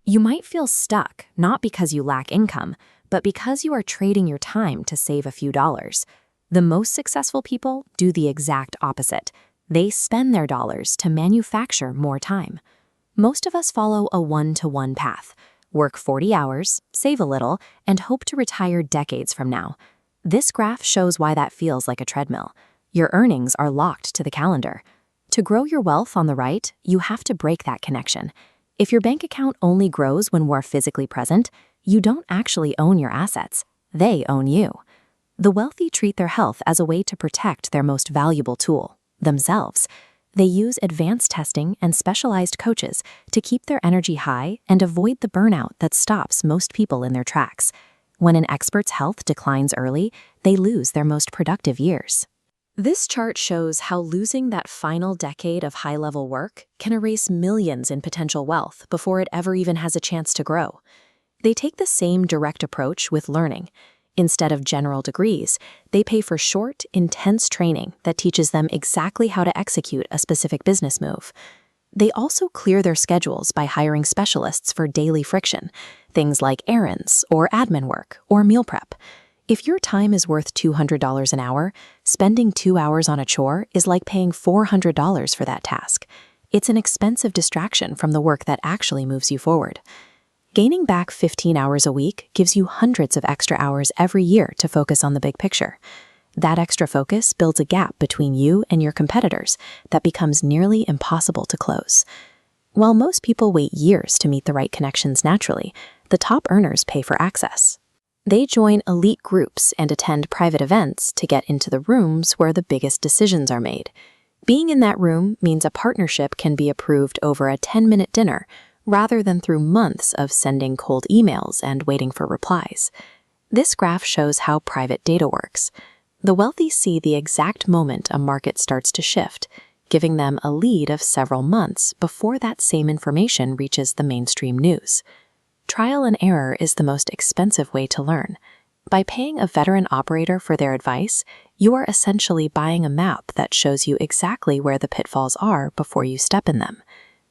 You might feel stuck, not because you lack income, but because you are trading your time to save a few dollars. The most successful people do the exact opposite. They spend their dollars to manufacture more time. Most of us follow a one-to-one path. Work 40 hours, save a little, and hope to retire decades from now. This graph shows why that feels like a treadmill. Your earnings are locked to the calendar. To grow your wealth on the right, you have to break that connection. If your bank account only grows when we're physically present, you don't actually own your assets. They own you. The wealthy treat their health as a way to protect their most valuable tool, themselves. They use advanced testing and specialized coaches to keep their energy high and avoid the burnout that stops most people in their tracks. When an expert's health declines early, they lose their most productive years. This chart shows how losing that final decade of high-level work can erase millions in potential wealth before it ever even has a chance to grow. They take the same direct approach with learning. Instead of general degrees, they pay for short, intense training that teaches them exactly how to execute a specific business move. They also clear their schedules by hiring specialists for daily friction, things like errands or admin work or meal prep. If your time is worth $200 an hour, spending 2 hours on a chore is like paying $400 for that task. It's an expensive distraction from the work that actually moves you forward. Gaining back 15 hours a week gives you hundreds of extra hours every year to focus on the big picture. That extra focus builds a gap between you and your competitors that becomes nearly impossible to close. While most people wait years to meet the right connections naturally, the top earners pay for access. They join elite groups and attend private events to get into the rooms where the biggest decisions are made. Being in that room means a partnership can be approved over a 10-minute dinner rather than through months of sending cold emails and waiting for replies. This graph shows how private data works. The wealthy see the exact moment a market starts to shift, giving them a lead of several months before that same information reaches the mainstream news. Trial and error is the most expensive way to learn. By paying a veteran operator for their advice, you are essentially buying a map that shows you exactly where the pitfalls are before you step in them.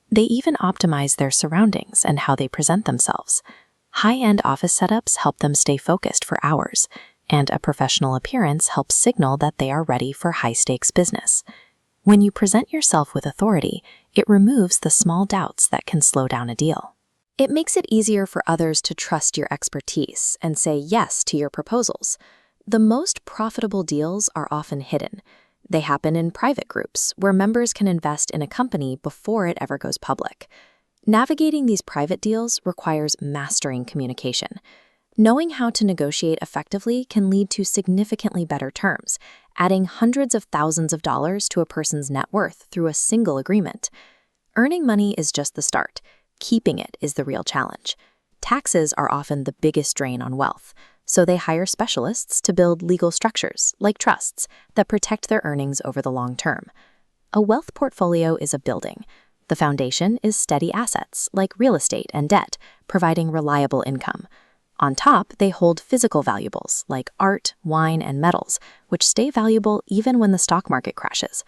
They even optimize their surroundings and how they present themselves. High-end office setups help them stay focused for hours, and a professional appearance helps signal that they are ready for high-stakes business. When you present yourself with authority, it removes the small doubts that can slow down a deal. It makes it easier for others to trust your expertise and say yes to your proposals. The most profitable deals are often hidden. They happen in private groups, where members can invest in a company before it ever goes public. Navigating these private deals requires mastering communication. Knowing how to negotiate effectively can lead to significantly better terms, adding hundreds of thousands of dollars to a person's net worth through a single agreement. Earning money is just the start. Keeping it is the real challenge. Taxes are often the biggest drain on wealth, so they hire specialists to build legal structures, like trusts, that protect their earnings over the long term. A wealth portfolio is a building. The foundation is steady assets, like real estate and debt, providing reliable income. On top, they hold physical valuables, like art, wine, and metals, which stay valuable even when the stock market crashes.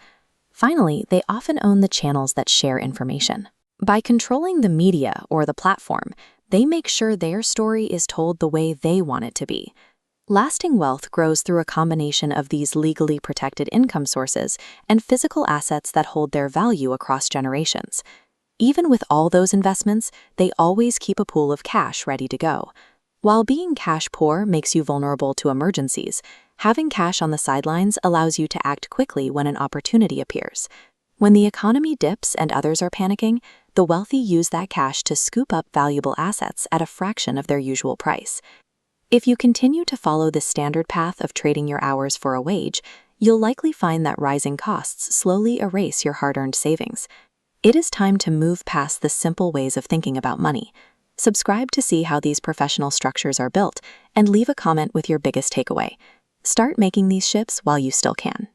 Finally, they often own the channels that share information. By controlling the media or the platform, they make sure their story is told the way they want it to be. Lasting wealth grows through a combination of these legally protected income sources and physical assets that hold their value across generations. Even with all those investments, they always keep a pool of cash ready to go. While being cash poor makes you vulnerable to emergencies, having cash on the sidelines allows you to act quickly when an opportunity appears. When the economy dips and others are panicking, the wealthy use that cash to scoop up valuable assets at a fraction of their usual price. If you continue to follow this standard path of trading your hours for a wage, you'll likely find that rising costs slowly erase your hard-earned savings. It is time to move past the simple ways of thinking about money. Subscribe to see how these professional structures are built, and leave a comment with your biggest takeaway. Start making these shifts while you still can.